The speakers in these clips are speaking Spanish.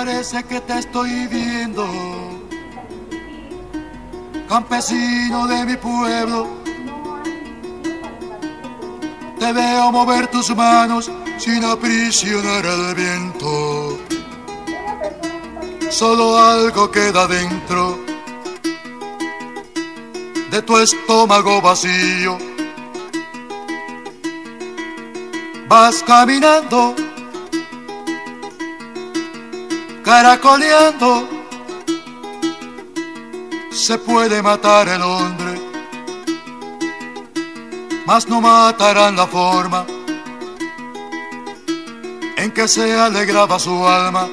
Parece que te estoy viendo, campesino de mi pueblo. Te veo mover tus manos sin aprisionar al viento. Solo algo queda dentro de tu estómago vacío. Vas caminando, caracoleando. Se puede matar el hombre, mas no matarán la forma en que se alegraba su alma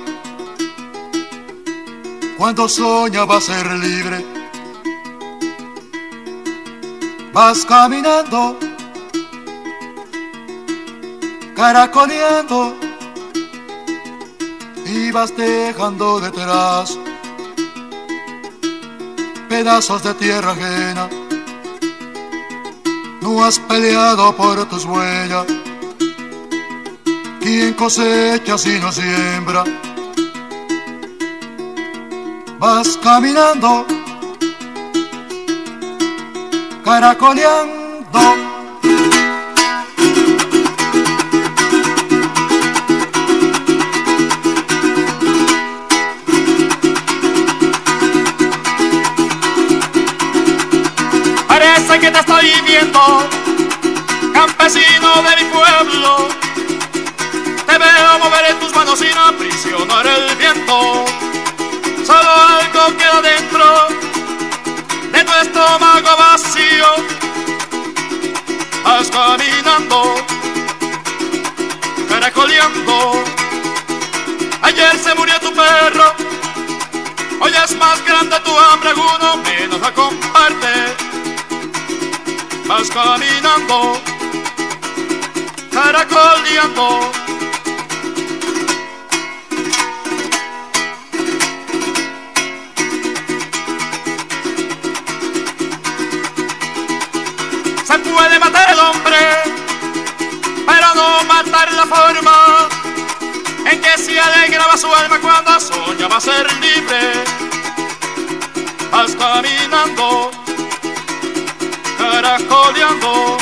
cuando soñaba ser libre. Vas caminando, caracoleando, y vas dejando detrás pedazos de tierra ajena. No has peleado por tus huellas. ¿Quién cosecha si no siembra? Vas caminando, caracoleando. Parece que te estoy viendo, campesino de mi pueblo. Te veo mover en tus manos sin aprisionar el viento. Solo algo queda dentro de tu estómago vacío. Vas caminando, caracoleando. Ayer se murió tu perro, hoy es más grande tu hambre, uno menos la comparte. Vas caminando, caracoleando. Se puede matar el hombre, pero no matar la forma en que se alegraba su alma cuando soñaba ser libre. Vas caminando, caracoleando.